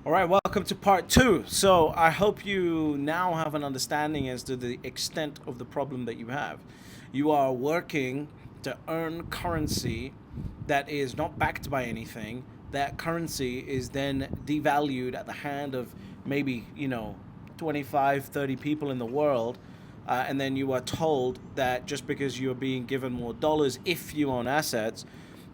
All right, welcome to part two. So I hope you now have an understanding as to the extent of the problem that you have. You are working to earn currency that is not backed by anything. That currency is then devalued at the hand of maybe, 25, 30 people in the world. And then you are told that just because you're being given more dollars if you own assets,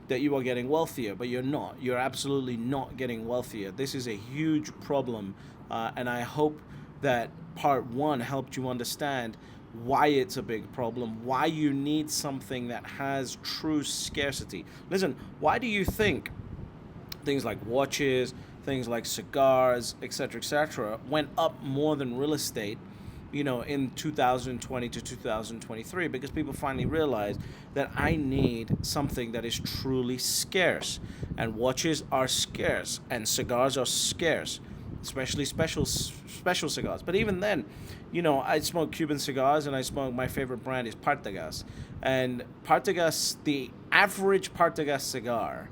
that you are getting wealthier, but you're not. You're absolutely not getting wealthier. This is a huge problem, and I hope that part one helped you understand why it's a big problem, why you need something that has true scarcity. Listen, why do you think things like watches, things like cigars, etc., went up more than real estate, in 2020 to 2023? Because people finally realized that I need something that is truly scarce. And watches are scarce, and cigars are scarce, especially special cigars. But even then, I smoke Cuban cigars, and I smoke, my favorite brand is Partagas. And Partagas, the average Partagas cigar,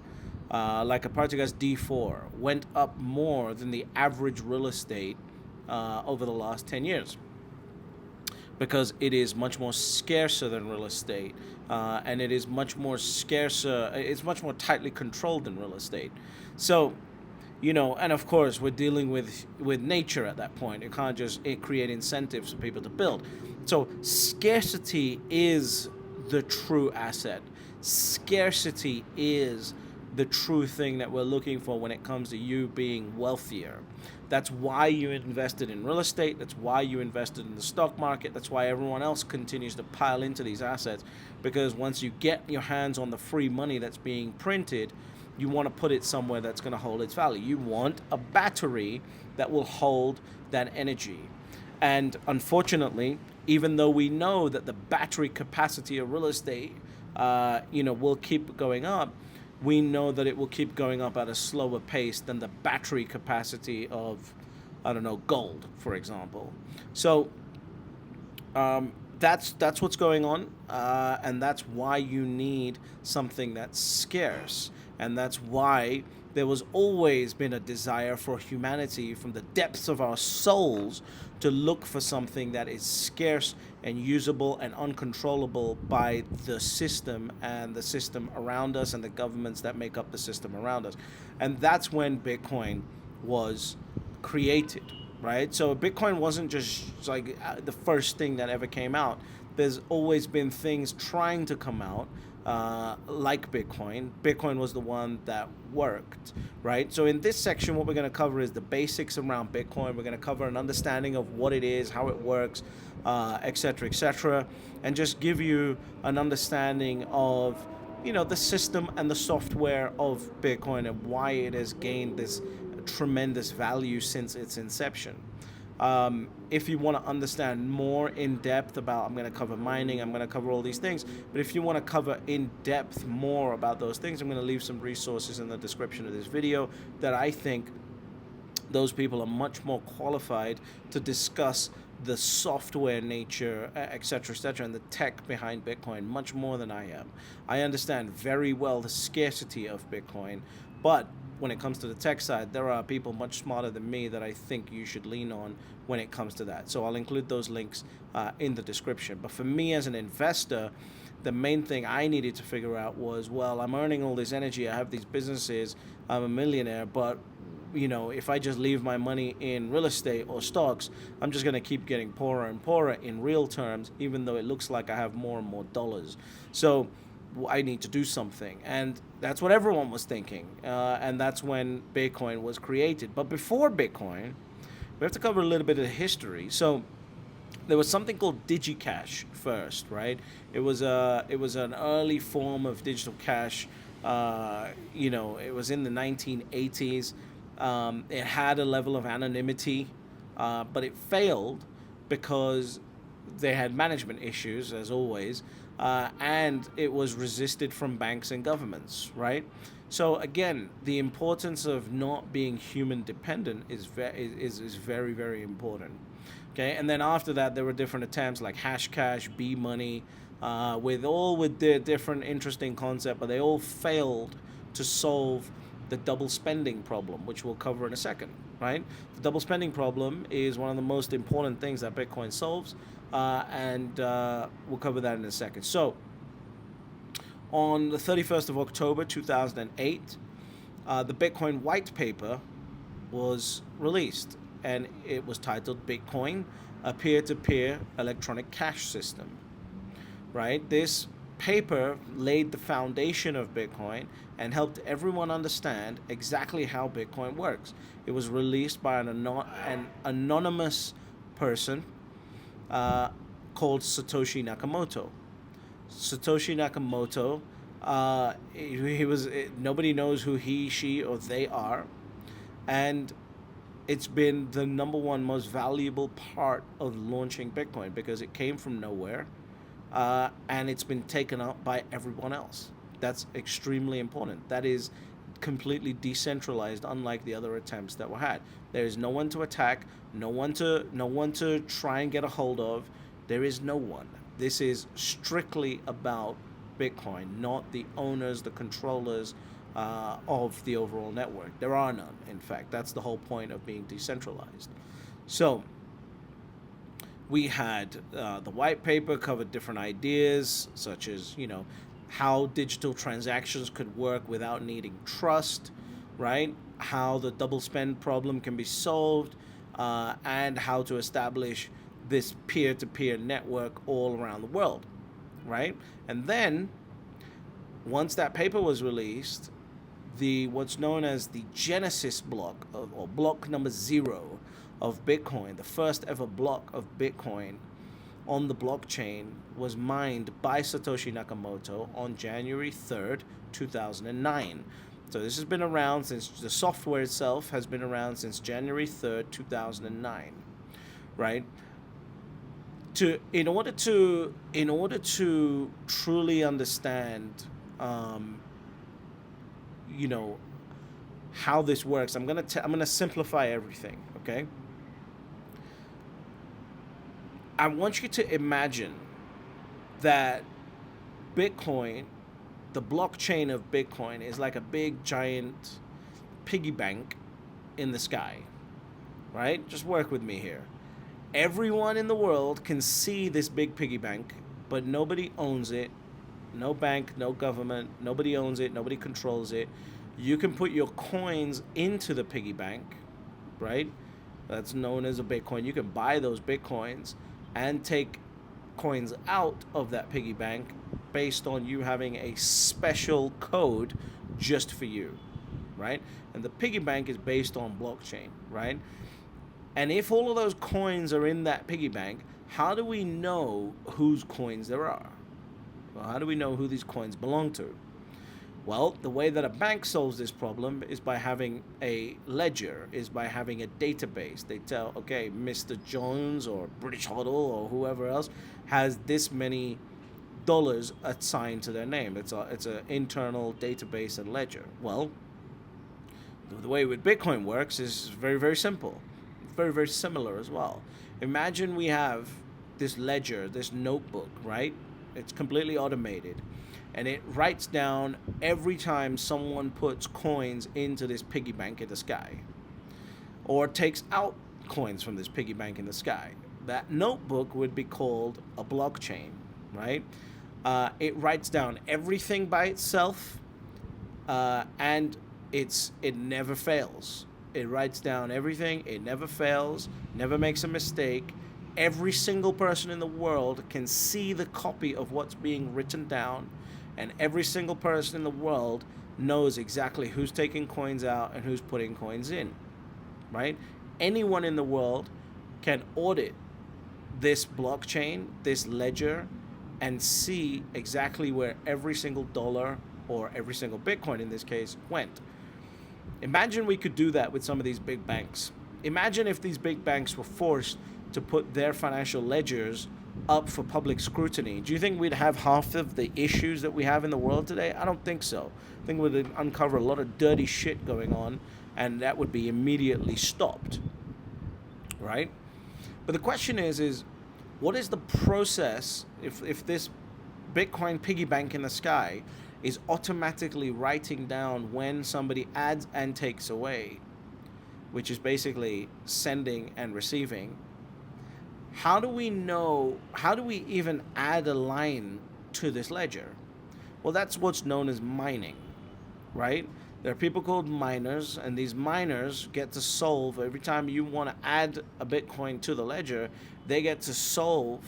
like a Partagas D4, went up more than the average real estate over the last 10 years, because it is much more scarcer than real estate, and it is much more scarcer. It's much more tightly controlled than real estate. So, and of course, we're dealing with nature at that point. You can't just create incentives for people to build. So, scarcity is the true asset. Scarcity is the true thing that we're looking for when it comes to you being wealthier. That's why you invested in real estate. That's why you invested in the stock market. That's why everyone else continues to pile into these assets. Because once you get your hands on the free money that's being printed, you want to put it somewhere that's going to hold its value. You want a battery that will hold that energy. And unfortunately, even though we know that the battery capacity of real estate, will keep going up, we know that it will keep going up at a slower pace than the battery capacity of, I don't know, gold, for example. So that's what's going on, and that's why you need something that's scarce, and that's why there was always been a desire for humanity from the depths of our souls to look for something that is scarce and usable and uncontrollable by the system and the system around us and the governments that make up the system around us. And that's when Bitcoin was created, right? So Bitcoin wasn't just like the first thing that ever came out. There's always been things trying to come out, like Bitcoin. Bitcoin was the one that worked, right? So in this section, what we're going to cover is the basics around Bitcoin. We're going to cover an understanding of what it is, how it works, etc., and just give you an understanding of the system and the software of Bitcoin and why it has gained this tremendous value since its inception. If you want to understand more in depth about, I'm going to cover mining, I'm going to cover all these things, but if you want to cover in depth more about those things, I'm going to leave some resources in the description of this video that I think those people are much more qualified to discuss the software nature, etc., and the tech behind Bitcoin much more than I am. I understand very well the scarcity of Bitcoin, but when it comes to the tech side, there are people much smarter than me that I think you should lean on when it comes to that. So I'll include those links in the description. But for me as an investor, the main thing I needed to figure out was, well, I'm earning all this energy, I have these businesses, I'm a millionaire, but if I just leave my money in real estate or stocks, I'm just going to keep getting poorer and poorer in real terms, even though it looks like I have more and more dollars. So I need to do something. And that's what everyone was thinking. And that's when Bitcoin was created. But before Bitcoin, we have to cover a little bit of history. So there was something called DigiCash first, right? It was an early form of digital cash. It was in the 1980s. It had a level of anonymity, but it failed because they had management issues, as always, and it was resisted from banks and governments, right? So again, the importance of not being human dependent is very, very important. Okay, and then after that, there were different attempts like Hashcash, B Money, with their different interesting concept, but they all failed to solve the double spending problem, which we'll cover in a second, right? The double spending problem is one of the most important things that Bitcoin solves, and we'll cover that in a second. So, on the 31st of October 2008, the Bitcoin white paper was released, and it was titled Bitcoin, a peer-to-peer electronic cash system, right? This paper laid the foundation of Bitcoin and helped everyone understand exactly how Bitcoin works. It was released by an anonymous person called Satoshi Nakamoto. Satoshi Nakamoto, nobody knows who he, she, or they are, and it's been the number one most valuable part of launching Bitcoin because it came from nowhere, and it's been taken up by everyone else. That's extremely important. That is completely decentralized, unlike the other attempts that were had. There is no one to attack, no one to try and get a hold of. There is no one. This is strictly about Bitcoin, not the owners, the controllers of the overall network. There are none, in fact. That's the whole point of being decentralized. So, we had the white paper covered different ideas, such as, how digital transactions could work without needing trust, right? How the double spend problem can be solved, and how to establish this peer-to-peer network all around the world, right? And then, once that paper was released, what's known as the Genesis block, or block number 0 of Bitcoin, the first ever block of Bitcoin on the blockchain, was mined by Satoshi Nakamoto on January 3rd, 2009. So this has been around since, the software itself has been around since January 3rd, 2009, right? In order to truly understand, how this works, I'm gonna simplify everything. Okay. I want you to imagine that Bitcoin, the blockchain of Bitcoin, is like a big giant piggy bank in the sky, right? Just work with me here. Everyone in the world can see this big piggy bank, but nobody owns it. No bank, no government, nobody owns it, nobody controls it. You can put your coins into the piggy bank, right? That's known as a Bitcoin. You can buy those Bitcoins and take coins out of that piggy bank based on you having a special code just for you, right? And the piggy bank is based on blockchain, right? And if all of those coins are in that piggy bank, how do we know whose coins there are? Well, how do we know who these coins belong to? Well, the way that a bank solves this problem is by having a ledger, is by having a database. They tell, okay, Mr. Jones or British HODL or whoever else has this many dollars assigned to their name. It's an internal database and ledger. Well, the way with Bitcoin works is very, very simple. Very, very similar as well. Imagine we have this ledger, this notebook, right? It's completely automated. And it writes down every time someone puts coins into this piggy bank in the sky, or takes out coins from this piggy bank in the sky. That notebook would be called a blockchain, right? It writes down everything by itself, and it never fails. It writes down everything. It never fails, never makes a mistake. Every single person in the world can see the copy of what's being written down, and every single person in the world knows exactly who's taking coins out and who's putting coins in, right? Anyone in the world can audit this blockchain, this ledger, and see exactly where every single dollar, or every single Bitcoin in this case, went. Imagine we could do that with some of these big banks. Imagine if these big banks were forced to put their financial ledgers up for public scrutiny. Do you think we'd have half of the issues that we have in the world today? I don't think so. I think we'd uncover a lot of dirty shit going on, and that would be immediately stopped, right? But the question is what is the process if this Bitcoin piggy bank in the sky is automatically writing down when somebody adds and takes away, which is basically sending and receiving. How do we know, how do we even add a line to this ledger? Well, that's what's known as mining, right? There are people called miners, and these miners get to solve every time you want to add a Bitcoin to the ledger, they get to solve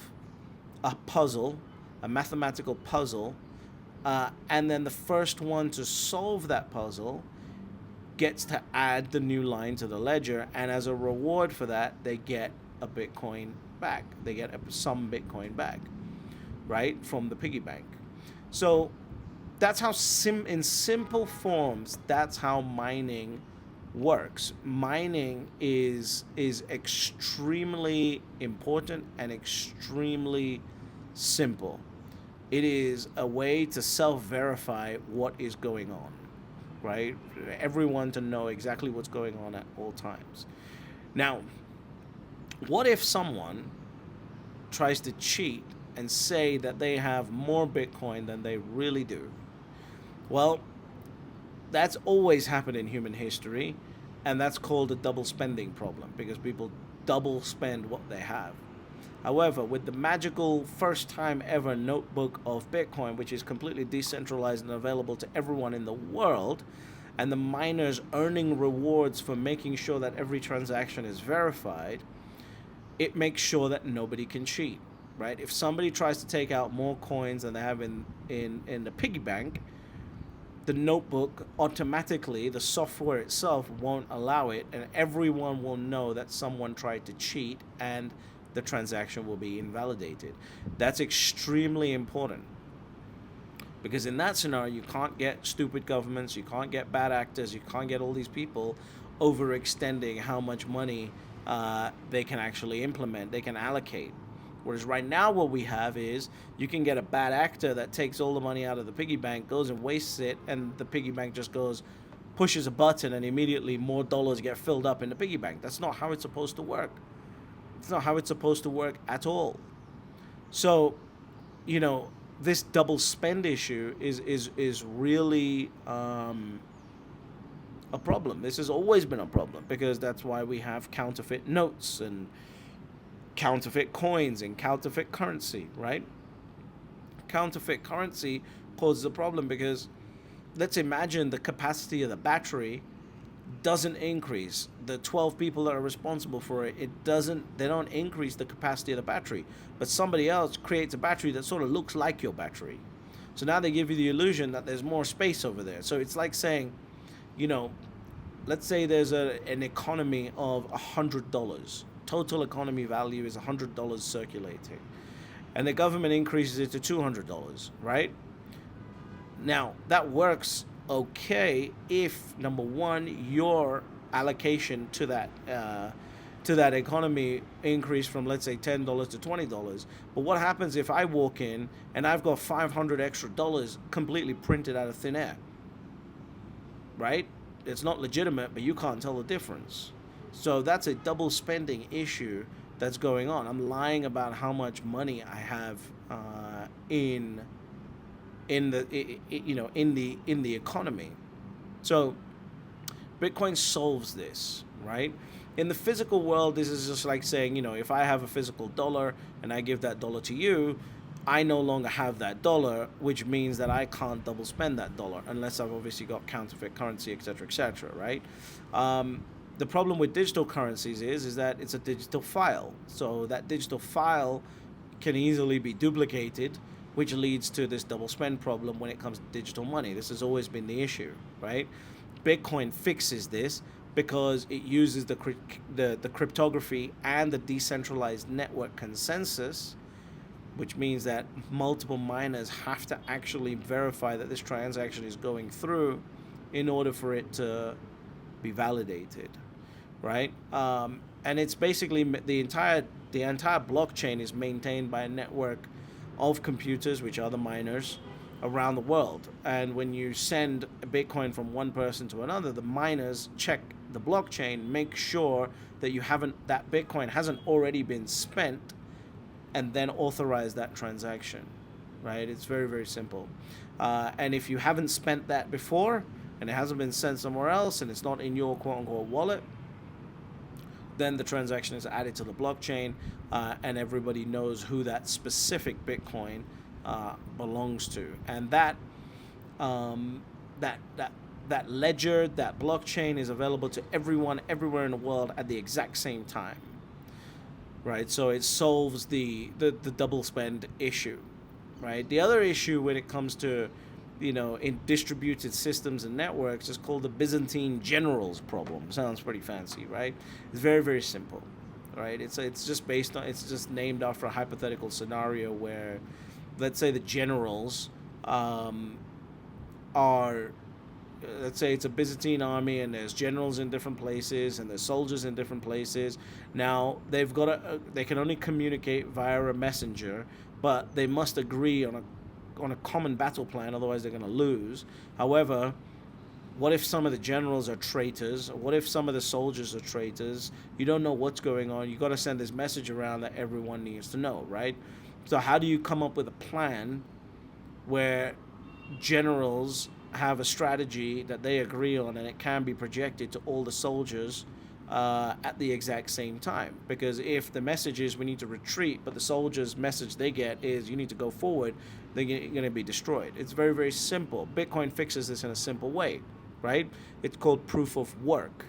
a puzzle, a mathematical puzzle, and then the first one to solve that puzzle gets to add the new line to the ledger, and as a reward for that, they get a Bitcoin back. They get some Bitcoin back, right, from the piggy bank. So that's how in simple forms, that's how mining works. Mining is extremely important and extremely simple. It is a way to self-verify what is going on, right? Everyone to know exactly what's going on at all times. Now, what if someone tries to cheat and say that they have more Bitcoin than they really do? Well, that's always happened in human history, and that's called a double spending problem, because people double spend what they have. However, with the magical first time ever notebook of Bitcoin, which is completely decentralized and available to everyone in the world, and the miners earning rewards for making sure that every transaction is verified, it makes sure that nobody can cheat, right? If somebody tries to take out more coins than they have in the piggy bank, the notebook automatically, the software itself won't allow it, and everyone will know that someone tried to cheat, and the transaction will be invalidated. That's extremely important, because in that scenario, you can't get stupid governments, you can't get bad actors, you can't get all these people overextending how much money they can actually implement, they can allocate. Whereas right now what we have is you can get a bad actor that takes all the money out of the piggy bank, goes and wastes it, and the piggy bank just goes, pushes a button, and immediately more dollars get filled up in the piggy bank. That's not how it's supposed to work. It's not how it's supposed to work at all. So, this double spend issue is really a problem. This has always been a problem, because that's why we have counterfeit notes and counterfeit coins and counterfeit currency, right? Counterfeit currency causes a problem because, let's imagine the capacity of the battery doesn't increase. The 12 people that are responsible for it, they don't increase the capacity of the battery, but somebody else creates a battery that sort of looks like your battery. So now they give you the illusion that there's more space over there. So it's like saying, let's say there's an economy of $100. Total economy value is $100 circulating, and the government increases it to $200, right? Now, that works okay if, number one, your allocation to that economy increased from, let's say, $10 to $20. But what happens if I walk in and I've got $500 extra completely printed out of thin air, right? It's not legitimate, but you can't tell the difference. So that's a double spending issue that's going on. I'm lying about how much money I have in the economy. So Bitcoin solves this, right? In the physical world, this is just like saying, if I have a physical dollar and I give that dollar to you, I no longer have that dollar, which means that I can't double spend that dollar unless I've obviously got counterfeit currency, etc., right? The problem with digital currencies is that it's a digital file. So that digital file can easily be duplicated, which leads to this double spend problem when it comes to digital money. This has always been the issue, right? Bitcoin fixes this because it uses the cryptography and the decentralized network consensus, which means that multiple miners have to actually verify that this transaction is going through in order for it to be validated, right? And it's basically the entire blockchain is maintained by a network of computers, which are the miners, around the world. And when you send a Bitcoin from one person to another, the miners check the blockchain, make sure that that Bitcoin hasn't already been spent, and then authorize that transaction. right? It's very, very simple. And if you haven't spent that before and it hasn't been sent somewhere else and it's not in your quote unquote wallet, then the transaction is added to the blockchain, and everybody knows who that specific Bitcoin belongs to. And um, that ledger, that blockchain is available to everyone everywhere in the world at the exact same time, right? So it solves the double spend issue, right? The other issue when it comes to, in distributed systems and networks is called the Byzantine generals problem. Sounds pretty fancy, right? It's very, very simple, right? It's just based on, it's just named after a hypothetical scenario where, let's say the generals are, let's say it's a Byzantine army and there's generals in different places and there's soldiers in different places. Now they can only communicate via a messenger, but they must agree on a common battle plan, otherwise they're going to lose. However, what if some of the generals are traitors? What if some of the soldiers are traitors? You don't know what's going on. You got to send this message around that everyone needs to know, right? So how do you come up with a plan where generals have a strategy that they agree on and it can be projected to all the soldiers at the exact same time? Because if the message is we need to retreat, but the soldiers' message they get is you need to go forward, they're going to be destroyed. It's very, very simple. Bitcoin fixes this in a simple way, right? It's called proof of work.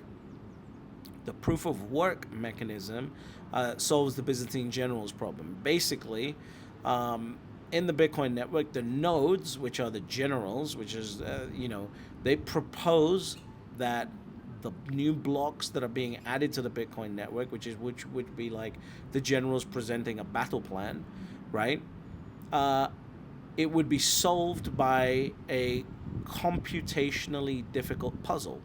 The proof of work mechanism solves the Byzantine generals problem. Basically, in the Bitcoin network, the nodes, which are the generals, which is, they propose that the new blocks that are being added to the Bitcoin network, which would be like the generals presenting a battle plan, right? It would be solved by a computationally difficult puzzle,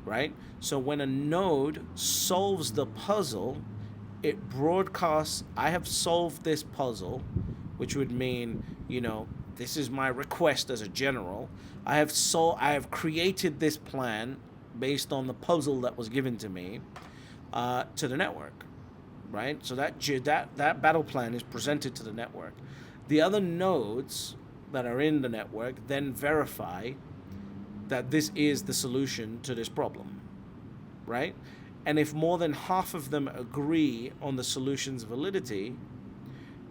right? So when a node solves the puzzle, it broadcasts, I have solved this puzzle, which would mean, this is my request as a general. I have created this plan based on the puzzle that was given to me to the network, right? So that battle plan is presented to the network. The other nodes that are in the network then verify that this is the solution to this problem, right? And if more than half of them agree on the solution's validity,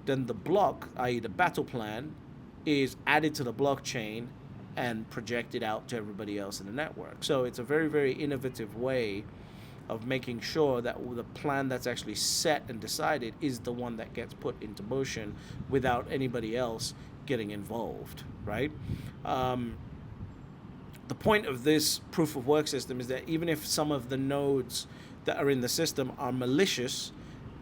then the block, i.e. the battle plan, is added to the blockchain and projected out to everybody else in the network. So it's a very, very innovative way of making sure that the plan that's actually set and decided is the one that gets put into motion without anybody else getting involved, right? The point of this proof of work system is that even if some of the nodes that are in the system are malicious,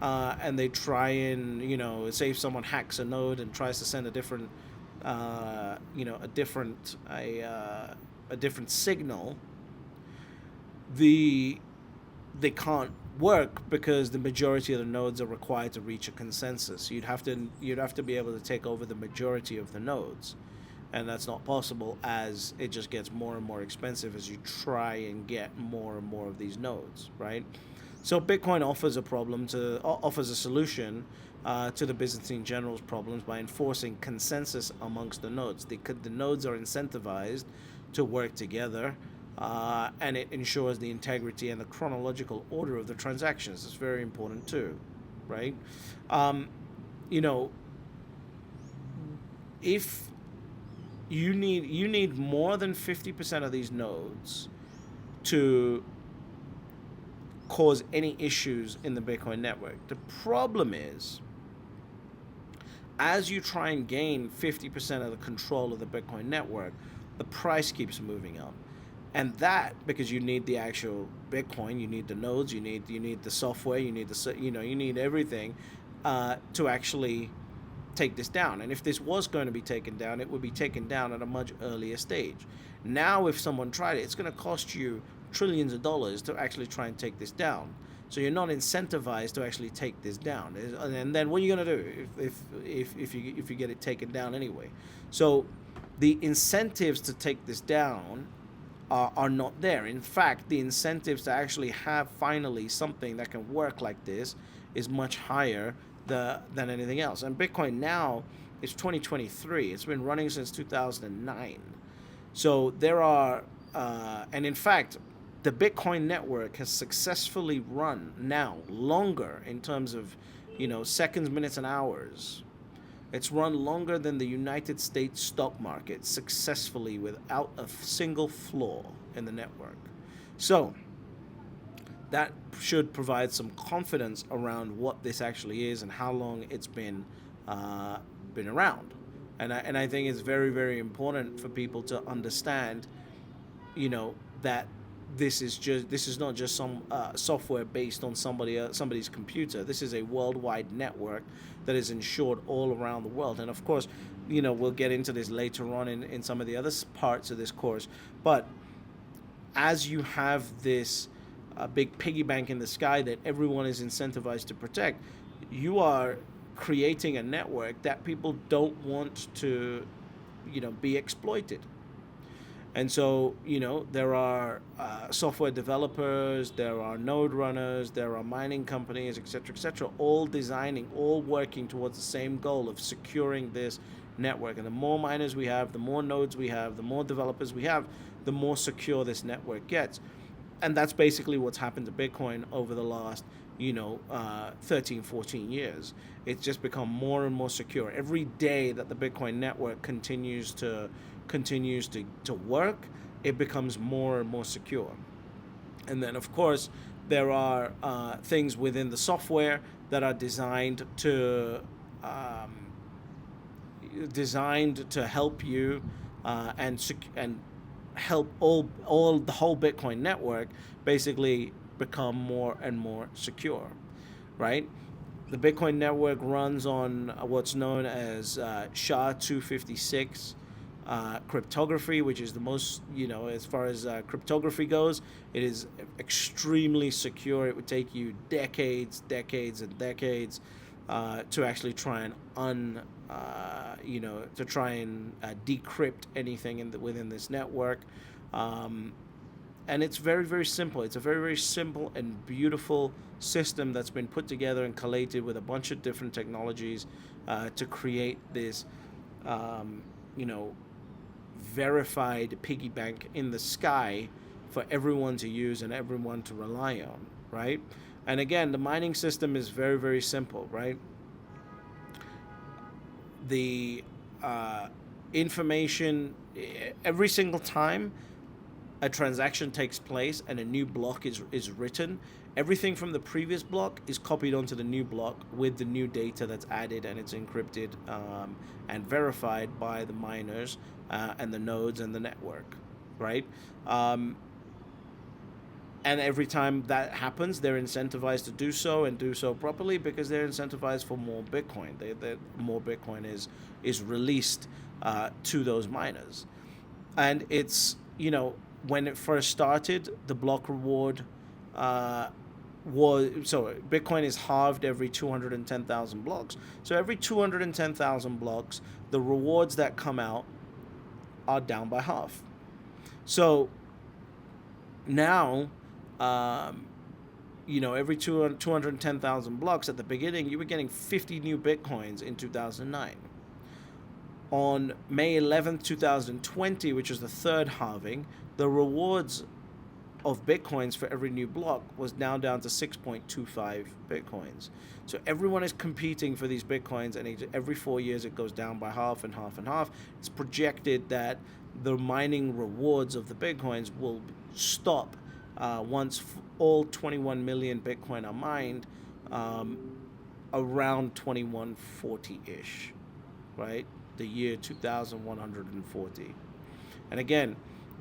and they try and, say if someone hacks a node and tries to send a different signal, they can't work because the majority of the nodes are required to reach a consensus. You'd have to be able to take over the majority of the nodes, and that's not possible as it just gets more and more expensive as you try and get more and more of these nodes, right? So Bitcoin offers a solution to the Byzantine generals' problems by enforcing consensus amongst the nodes. The nodes are incentivized to work together, and it ensures the integrity and the chronological order of the transactions. It's very important too, right? If you need more than 50% of these nodes to cause any issues in the Bitcoin network. The problem is, as you try and gain 50% of the control of the Bitcoin network, the price keeps moving up. And that, because you need the actual Bitcoin, you need the nodes, you need the software, you need everything to actually take this down. And if this was going to be taken down, it would be taken down at a much earlier stage. Now, if someone tried it, it's going to cost you trillions of dollars to actually try and take this down. So you're not incentivized to actually take this down. And then what are you going to do if you get it taken down anyway? So the incentives to take this down are not there. In fact, the incentives to actually have finally something that can work like this is much higher than anything else. And Bitcoin now It's 2023. It's been running since 2009. So there are, and in fact, the Bitcoin network has successfully run now longer in terms of, seconds, minutes, and hours. It's run longer than the United States stock market successfully without a single flaw in the network. So that should provide some confidence around what this actually is and how long it's been around. And I think it's very, very important for people to understand, that this is not just some software based on somebody's computer. This is a worldwide network that is insured all around the world. And of course, we'll get into this later on in some of the other parts of this course. But as you have this big piggy bank in the sky that everyone is incentivized to protect, you are creating a network that people don't want to, be exploited. And so, there are software developers, there are node runners, there are mining companies, et cetera, all designing, all working towards the same goal of securing this network. And the more miners we have, the more nodes we have, the more developers we have, the more secure this network gets. And that's basically what's happened to Bitcoin over the last 13, 14 years. It's just become more and more secure. Every day that the Bitcoin network continues to work, it becomes more and more secure. And then, of course, there are things within the software that are designed to help you and help all the whole Bitcoin network basically become more and more secure, right? The Bitcoin network runs on what's known as SHA-256 cryptography, which is the most, as far as cryptography goes, it is extremely secure. It would take you decades and decades to actually try and decrypt anything within this network. And it's very, very simple. It's a very, very simple and beautiful system that's been put together and collated with a bunch of different technologies to create this, verified piggy bank in the sky for everyone to use and everyone to rely on, right? And again, the mining system is very, very simple, right? The information, every single time a transaction takes place and a new block is written, everything from the previous block is copied onto the new block with the new data that's added, and it's encrypted and verified by the miners and the nodes and the network, right? And every time that happens, they're incentivized to do so and do so properly because they're incentivized for more Bitcoin. More Bitcoin is released to those miners. And it's, when it first started, the block reward Bitcoin is halved every 210,000 blocks. So every 210,000 blocks, the rewards that come out are down by half. So now, every 210,000 blocks, at the beginning, you were getting 50 new Bitcoins in 2009. On May 11th, 2020, which was the third halving, the rewards of Bitcoins for every new block was now down to 6.25 Bitcoins. So everyone is competing for these Bitcoins, and every 4 years it goes down by half and half and half. It's projected that the mining rewards of the Bitcoins will stop once all 21 million Bitcoin are mined around 2140-ish, right? The year 2140. And again,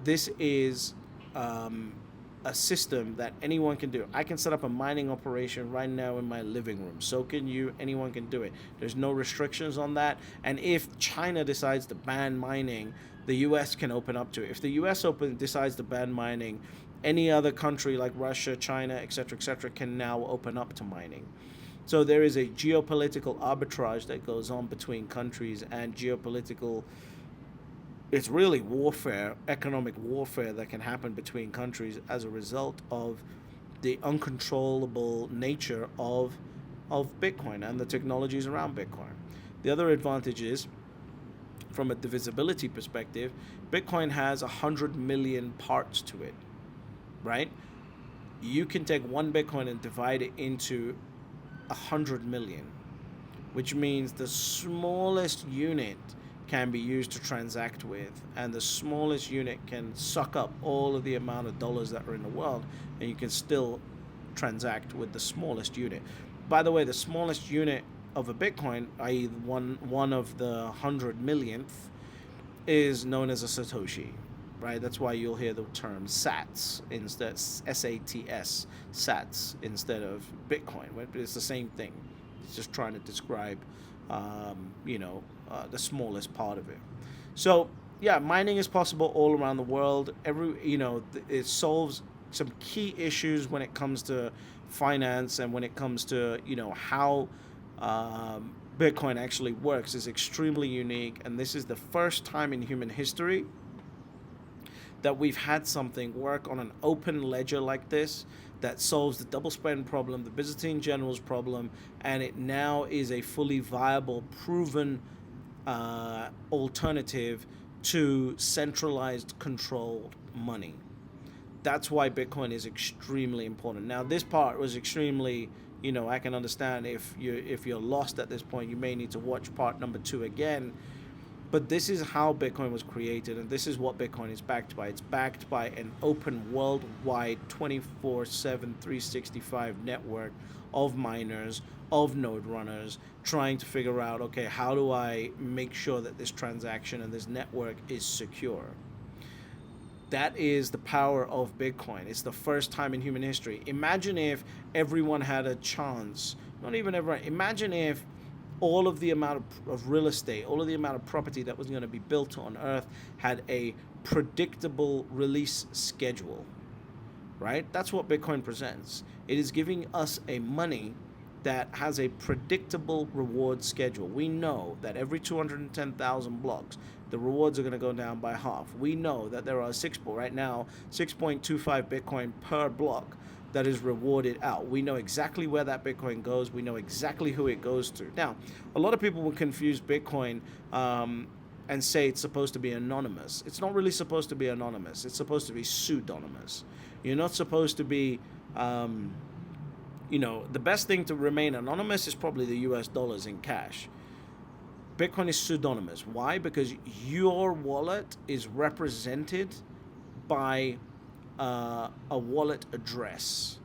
this is a system that anyone can do. I can set up a mining operation right now in my living room. So can you. Anyone can do it. There's no restrictions on that. And if China decides to ban mining, the U.S. can open up to it. If the U.S. decides to ban mining, any other country like Russia, China, etc., can now open up to mining. So there is a geopolitical arbitrage that goes on between countries, and it's really warfare, economic warfare that can happen between countries as a result of the uncontrollable nature of Bitcoin and the technologies around Bitcoin. The other advantage is, from a divisibility perspective, Bitcoin has 100 million parts to it, right? You can take one Bitcoin and divide it into 100 million, which means the smallest unit can be used to transact with, and the smallest unit can suck up all of the amount of dollars that are in the world, and you can still transact with the smallest unit. By the way, the smallest unit of a Bitcoin, i.e., one of the 100 millionth, is known as a Satoshi, right? That's why you'll hear the term Sats instead, SATS, Sats instead of Bitcoin. Right? It's the same thing. It's just trying to describe, the smallest part of it. So yeah, mining is possible all around the world. It solves some key issues when it comes to finance, and when it comes to how Bitcoin actually works is extremely unique. And this is the first time in human history that we've had something work on an open ledger like this that solves the double spend problem, the Byzantine generals problem, and it now is a fully viable, proven alternative to centralized controlled money. That's why Bitcoin is extremely important. Now, this part was extremely, I can understand if you're lost at this point, you may need to watch part number 2 again. But this is how Bitcoin was created, and this is what Bitcoin is backed by. It's backed by an open, worldwide, 24/7, 365 network of miners, of node runners, trying to figure out, okay, how do I make sure that this transaction and this network is secure? That is the power of Bitcoin. It's the first time in human history. Imagine if everyone had a chance, not even everyone, imagine if all of the amount of real estate, all of the amount of property that was going to be built on Earth had a predictable release schedule, right? That's what Bitcoin presents. It is giving us a money that has a predictable reward schedule. We know that every 210,000 blocks, the rewards are going to go down by half. We know that there are right now 6.25 Bitcoin per block that is rewarded out. We know exactly where that Bitcoin goes. We know exactly who it goes to. Now, a lot of people will confuse Bitcoin and say it's supposed to be anonymous. It's not really supposed to be anonymous. It's supposed to be pseudonymous. You're not supposed to be, the best thing to remain anonymous is probably the US dollars in cash. Bitcoin is pseudonymous. Why? Because your wallet is represented by a wallet address.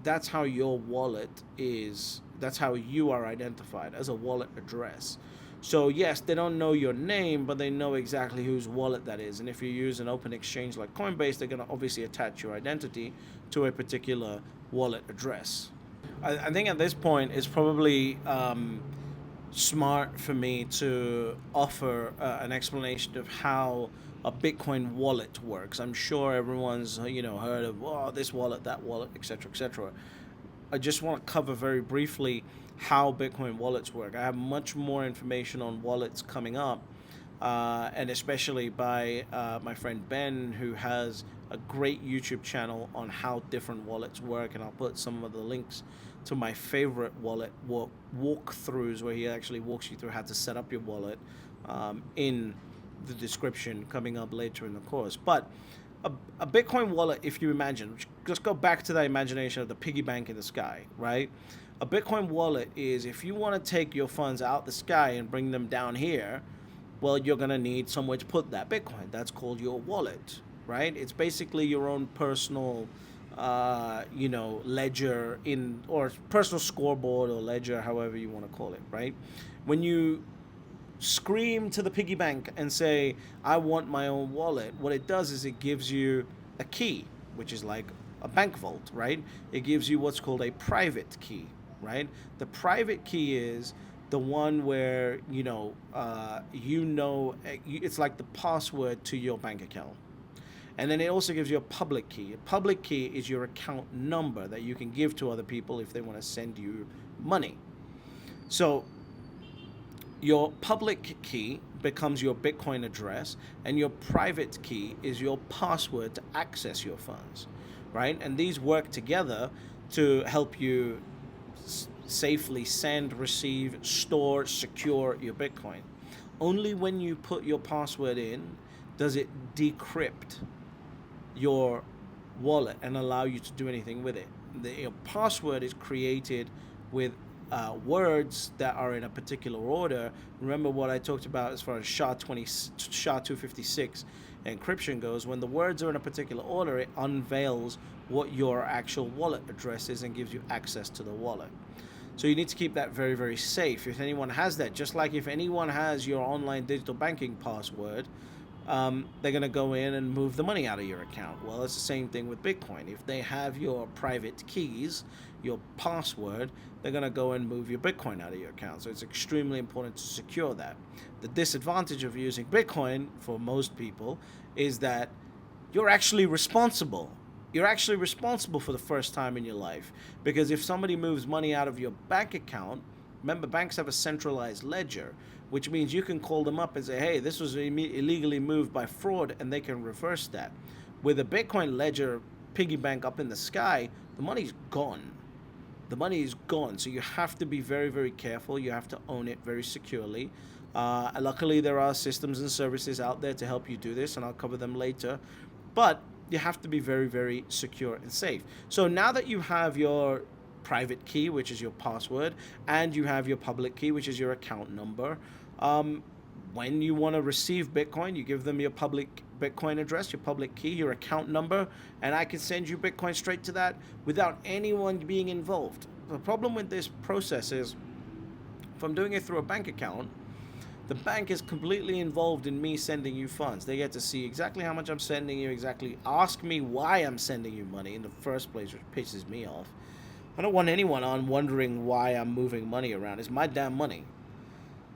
That's how your wallet is. That's how you are identified, as a wallet address. So yes, they don't know your name, but they know exactly whose wallet that is. And if you use an open exchange like Coinbase, they're going to obviously attach your identity to a particular wallet address. I think at this point it's probably smart for me to offer an explanation of how a Bitcoin wallet works. I'm sure everyone's heard of this wallet, that wallet, etc., etc. I just want to cover very briefly how Bitcoin wallets work. I have much more information on wallets coming up, and especially by my friend Ben, who has a great YouTube channel on how different wallets work, and I'll put some of the links to my favorite wallet walkthroughs, where he actually walks you through how to set up your wallet in the description coming up later in the course. But a Bitcoin wallet, if you imagine, just go back to that imagination of the piggy bank in the sky, right? A Bitcoin wallet is, if you want to take your funds out the sky and bring them down here, well, you're going to need somewhere to put that Bitcoin. That's called your wallet, right? It's basically your own personal ledger or personal scoreboard or ledger, however you want to call it, right? When you scream to the piggy bank and say, I want my own wallet, what it does is it gives you a key, which is like a bank vault, right? It gives you what's called a private key, right? The private key is the one where, it's like the password to your bank account. And then it also gives you a public key. A public key is your account number that you can give to other people if they want to send you money. So your public key becomes your Bitcoin address, and your private key is your password to access your funds, right? And these work together to help you safely send, receive, store, secure your Bitcoin. Only when you put your password in does it decrypt your wallet and allow you to do anything with it. Your password is created with words that are in a particular order. Remember what I talked about as far as SHA-256 encryption goes. When the words are in a particular order, it unveils what your actual wallet address is and gives you access to the wallet. So you need to keep that very, very safe. If anyone has that, just like if anyone has your online digital banking password, they're going to go in and move the money out of your account. Well, it's the same thing with Bitcoin. If they have your private keys, your password, they're going to go and move your Bitcoin out of your account. So it's extremely important to secure that. The disadvantage of using Bitcoin for most people is that you're actually responsible. You're actually responsible for the first time in your life, because if somebody moves money out of your bank account, remember, banks have a centralized ledger, which means you can call them up and say, hey, this was illegally moved by fraud, and they can reverse that. With a Bitcoin ledger piggy bank up in the sky, the money's gone. The money is gone. So you have to be very, very careful. You have to own it very securely. Luckily, there are systems and services out there to help you do this, and I'll cover them later. But you have to be very, very secure and safe. So now that you have your private key, which is your password, and you have your public key, which is your account number, when you want to receive Bitcoin, you give them your public Bitcoin address, your public key, your account number, and I can send you Bitcoin straight to that without anyone being involved. The problem with this process is, if I'm doing it through a bank account, the bank is completely involved in me sending you funds. They get to see exactly how much I'm sending you, exactly ask me why I'm sending you money in the first place, which pisses me off. I don't want anyone on wondering why I'm moving money around. It's my damn money.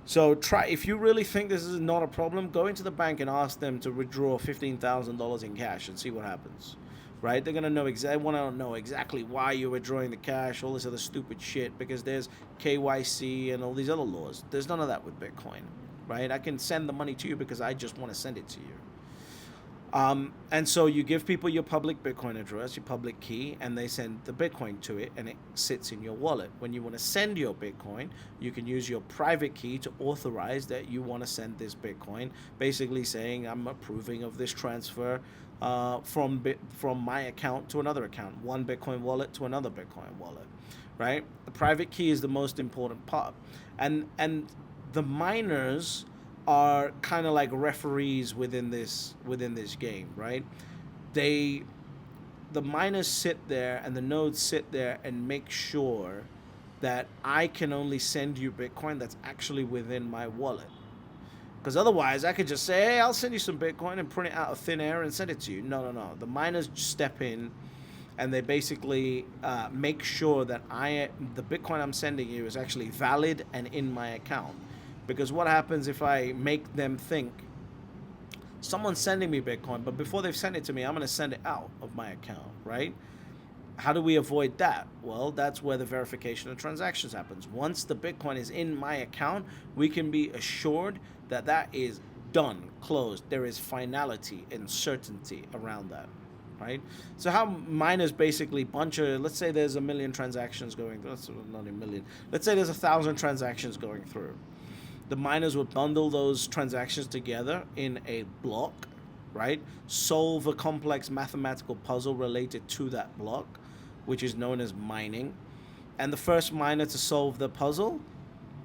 So if you really think this is not a problem, go into the bank and ask them to withdraw $15,000 in cash and see what happens. Right? They're gonna know want to know exactly why you're withdrawing the cash, all this other stupid shit, because there's KYC and all these other laws. There's none of that with Bitcoin, right? I can send the money to you because I just want to send it to you. And so you give people your public Bitcoin address, your public key, and they send the Bitcoin to it, and it sits in your wallet. When you want to send your Bitcoin, you can use your private key to authorize that you want to send this Bitcoin, basically saying I'm approving of this transfer from my account to another account, one Bitcoin wallet to another Bitcoin wallet, right? The private key is the most important part, and the miners are kind of like referees within this game, right? The miners sit there and the nodes sit there and make sure that I can only send you Bitcoin that's actually within my wallet. Because otherwise, I could just say, hey, I'll send you some Bitcoin and print it out of thin air and send it to you. No. The miners step in and they basically make sure that the Bitcoin I'm sending you is actually valid and in my account. Because what happens if I make them think someone's sending me Bitcoin, but before they've sent it to me, I'm going to send it out of my account, right? How do we avoid that? Well, that's where the verification of transactions happens. Once the Bitcoin is in my account, we can be assured that that is done, closed. There is finality and certainty around that, right? So how miners basically let's say there's 1 million transactions going through. That's not a million. Let's say there's 1,000 transactions going through. The miners would bundle those transactions together in a block, right? Solve a complex mathematical puzzle related to that block, which is known as mining. And the first miner to solve the puzzle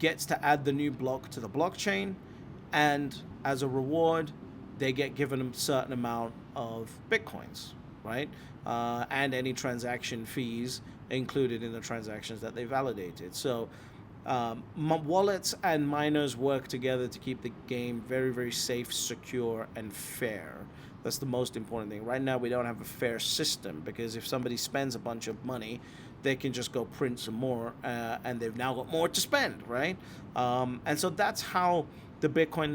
gets to add the new block to the blockchain. And as a reward, they get given a certain amount of Bitcoins, right? And any transaction fees included in the transactions that they validated. So wallets and miners work together to keep the game very, very safe, secure, and fair. That's the most important thing. Right now, we don't have a fair system, because if somebody spends a bunch of money, they can just go print some more, and they've now got more to spend, right? And so that's how the Bitcoin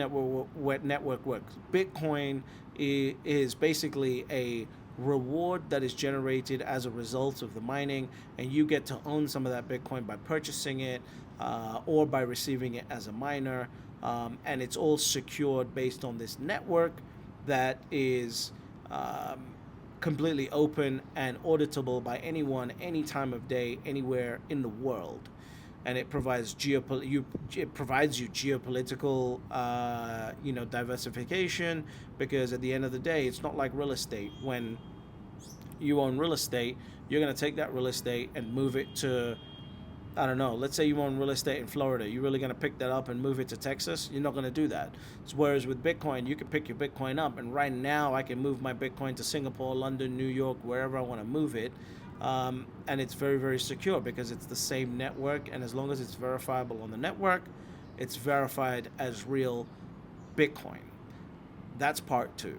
network works. Bitcoin is basically a reward that is generated as a result of the mining, and you get to own some of that Bitcoin by purchasing it or by receiving it as a miner, and it's all secured based on this network that is completely open and auditable by anyone, any time of day, anywhere in the world. and it provides it provides you geopolitical diversification, because at the end of the day, it's not like real estate. When you own real estate, you're going to take that real estate and move it to, I don't know, let's say you own real estate in Florida. You're really going to pick that up and move it to Texas? You're not going to do that. So whereas with Bitcoin, you can pick your Bitcoin up, and right now I can move my Bitcoin to Singapore, London, New York, wherever I want to move it. And it's very, very secure because it's the same network. And as long as it's verifiable on the network, it's verified as real Bitcoin. That's part two.